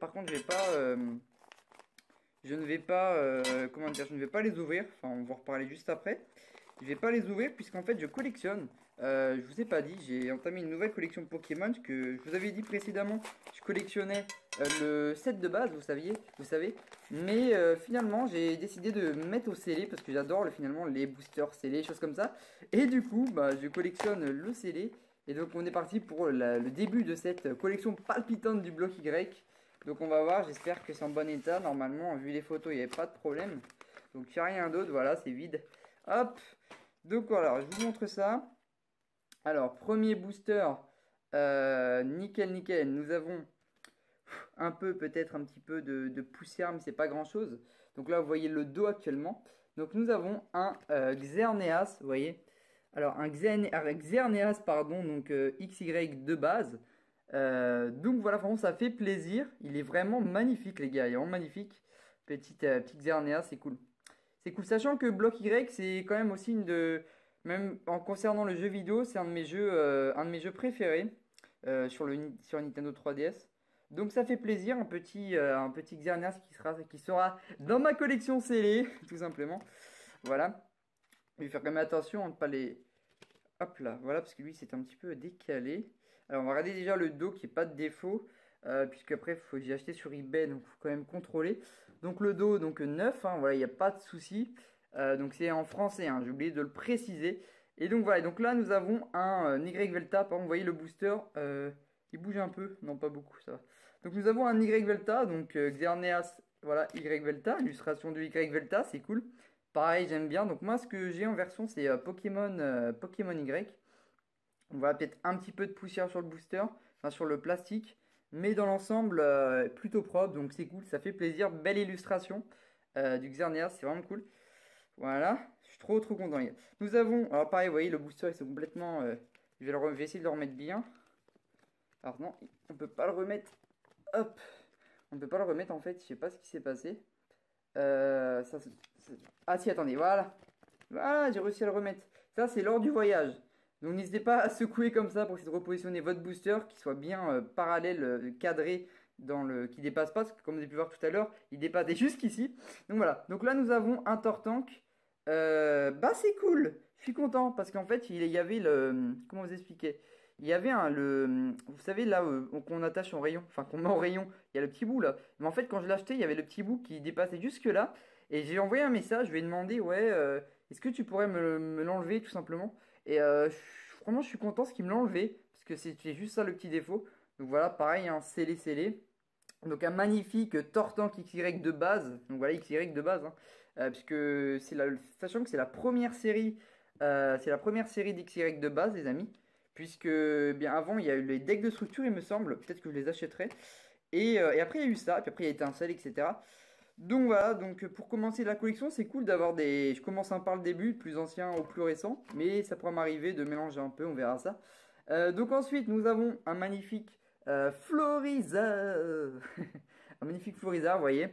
Par contre, je ne vais pas, comment dire, je ne vais pas les ouvrir. Enfin, on va en reparler juste après. Je vais pas les ouvrir puisqu'en fait, je collectionne. Je vous ai pas dit, j'ai entamé une nouvelle collection Pokémon que je vous avais dit précédemment. Je collectionnais le set de base, vous savez. Mais finalement, j'ai décidé de me mettre au scellé parce que j'adore finalement les boosters scellés, choses comme ça. Et du coup, bah, je collectionne le scellé. Et donc, on est parti pour le début de cette collection palpitante du bloc Y. Donc on va voir, j'espère que c'est en bon état. Normalement, vu les photos, il n'y avait pas de problème. Donc il n'y a rien d'autre, voilà, c'est vide. Hop. Donc voilà, je vous montre ça. Alors, premier booster, nickel, nickel. Nous avons un peu, peut-être un petit peu de poussière, mais c'est pas grand-chose. Donc là, vous voyez le dos actuellement. Donc nous avons un Xerneas, vous voyez. Alors un Xerneas, pardon, donc XY de base. Donc voilà, vraiment ça fait plaisir. Il est vraiment magnifique les gars, il est vraiment magnifique. Petite Xerneas, c'est cool. C'est cool, sachant que Block Y, c'est quand même aussi une de... Même en concernant le jeu vidéo, c'est un de mes jeux préférés sur Nintendo 3DS. Donc ça fait plaisir, un petit Xerneas qui sera dans ma collection scellée, tout simplement. Voilà. Je vais faire quand même attention à ne pas les... Hop là, voilà, parce que lui c'est un petit peu décalé. Alors on va regarder déjà le dos qui est pas de défaut, puisque après j'ai acheté sur eBay, donc il faut quand même contrôler. Donc le dos, donc neuf, hein, voilà, il n'y a pas de souci. Donc c'est en français, hein, j'ai oublié de le préciser. Et donc voilà, donc là nous avons un Y Velta, par exemple, vous voyez le booster, il bouge un peu, non pas beaucoup, ça va. Donc nous avons un Y Velta, donc Xerneas, voilà, Y Velta, illustration du Y Velta, c'est cool. Pareil, j'aime bien. Donc moi, ce que j'ai en version, c'est Pokémon Y. On voit peut-être un petit peu de poussière sur le booster, enfin sur le plastique. Mais dans l'ensemble, plutôt propre. Donc c'est cool, ça fait plaisir. Belle illustration du Xerneas, c'est vraiment cool. Voilà, je suis trop content, les gars. Nous avons, alors pareil, vous voyez, le booster, il s'est complètement... je vais essayer de le remettre bien. Alors non, on peut pas le remettre. Hop, on peut pas le remettre en fait, je sais pas ce qui s'est passé. Ah si, attendez, voilà. Voilà, j'ai réussi à le remettre. Ça, c'est lors du voyage. Donc n'hésitez pas à secouer comme ça pour essayer de repositionner votre booster qui soit bien parallèle, cadré, qui dépasse pas, parce que comme vous avez pu voir tout à l'heure, il dépassait jusqu'ici. Donc voilà. Donc là, nous avons un Tortank. Bah c'est cool. Je suis content parce qu'en fait, il y avait le... Comment vous expliquer? Il y avait vous savez là qu'on attache en rayon, enfin qu'on met en rayon, il y a le petit bout là. Mais en fait quand je l'ai acheté, il y avait le petit bout qui dépassait jusque là. Et j'ai envoyé un message, je lui ai demandé, ouais, est-ce que tu pourrais me l'enlever tout simplement? Et vraiment, je suis content ce qu'il me l'a enlevé, parce que c'était juste ça le petit défaut. Donc voilà, pareil, un scellé. Donc un magnifique Tortank XY de base. Donc voilà, XY de base, hein. Puisque sachant que c'est la première série d'XY de base, les amis. Puisque bien avant, il y a eu les decks de structure, il me semble. Peut-être que je les achèterai. Et après, il y a eu ça. Et puis après, il y a Étincelle, etc. Donc voilà, donc pour commencer la collection, c'est cool d'avoir des... Je commence par le début, plus ancien au plus récent, mais ça pourrait m'arriver de mélanger un peu, on verra ça. Donc ensuite, nous avons un magnifique Florizard. Un magnifique Florizard, vous voyez.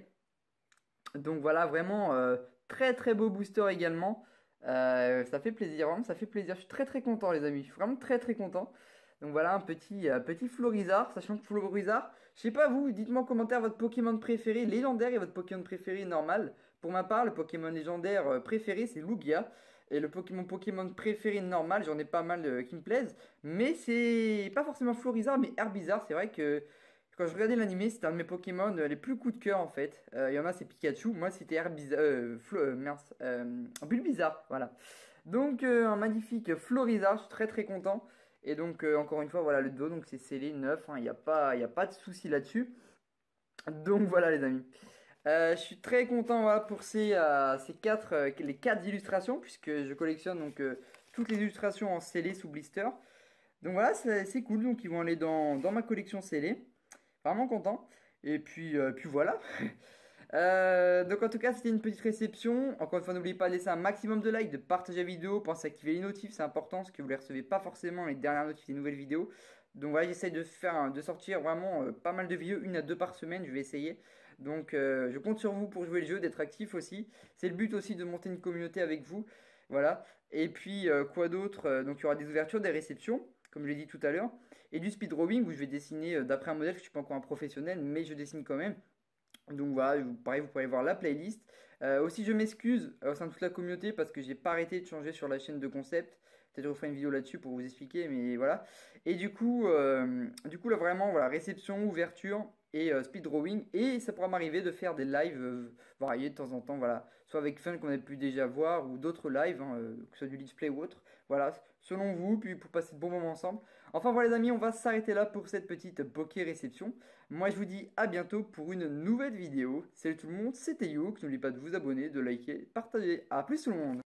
Donc voilà, vraiment très beau booster également. Ça fait plaisir, vraiment, ça fait plaisir. Je suis très content, les amis. Je suis vraiment très content. Donc voilà, un petit Florizard, sachant que Florizard, je sais pas vous, dites-moi en commentaire votre Pokémon préféré légendaire et votre Pokémon préféré normal. Pour ma part, le Pokémon légendaire préféré, c'est Lugia. Et mon Pokémon préféré normal, j'en ai pas mal qui me plaisent. Mais c'est pas forcément Florizard, mais Herbizarre. C'est vrai que quand je regardais l'animé, c'était un de mes Pokémon les plus coup de cœur en fait. Il y en a, c'est Pikachu. Moi, c'était Herbizarre. Mince. Bulbizarre. Voilà. Donc, un magnifique Florizard. Je suis très content. Et donc, encore une fois, voilà le dos. Donc, c'est scellé neuf, hein. Il y a pas de souci là-dessus. Donc, voilà, les amis. Je suis très content voilà, pour les quatre illustrations, puisque je collectionne donc toutes les illustrations en scellé sous blister. Donc voilà, c'est cool. Donc, ils vont aller dans ma collection scellée. Vraiment content. Et puis voilà. Donc en tout cas, c'était une petite réception. Encore une fois, n'oubliez pas de laisser un maximum de likes, de partager la vidéo, pensez à activer les notifs, c'est important parce que vous ne les recevez pas forcément les dernières notifs des nouvelles vidéos. Donc voilà, j'essaie de sortir vraiment pas mal de vidéos, une à deux par semaine, je vais essayer. Donc je compte sur vous pour jouer le jeu, d'être actif aussi. C'est le but aussi de monter une communauté avec vous. Voilà. Et puis quoi d'autre? Donc il y aura des ouvertures, des réceptions. comme je l'ai dit tout à l'heure, et du speed drawing où je vais dessiner d'après un modèle, je ne suis pas encore un professionnel, mais je dessine quand même. Donc voilà, pareil, vous pourrez voir la playlist. Aussi, je m'excuse au sein de toute la communauté parce que j'ai pas arrêté de changer sur la chaîne de concept. Peut-être que je referai une vidéo là-dessus pour vous expliquer, mais voilà. Et du coup là vraiment, voilà, réception, ouverture et speed drawing. Et ça pourra m'arriver de faire des lives variés de temps en temps, voilà. Soit avec Fun qu'on a pu déjà voir ou d'autres lives, hein, que ce soit du Let's Play ou autre. Voilà, selon vous, puis pour passer de bons moments ensemble. Enfin voilà les amis, on va s'arrêter là pour cette petite bokeh réception. Moi je vous dis à bientôt pour une nouvelle vidéo. Salut tout le monde, c'était Youk. N'oubliez pas de vous abonner, de liker, partager. A plus tout le monde.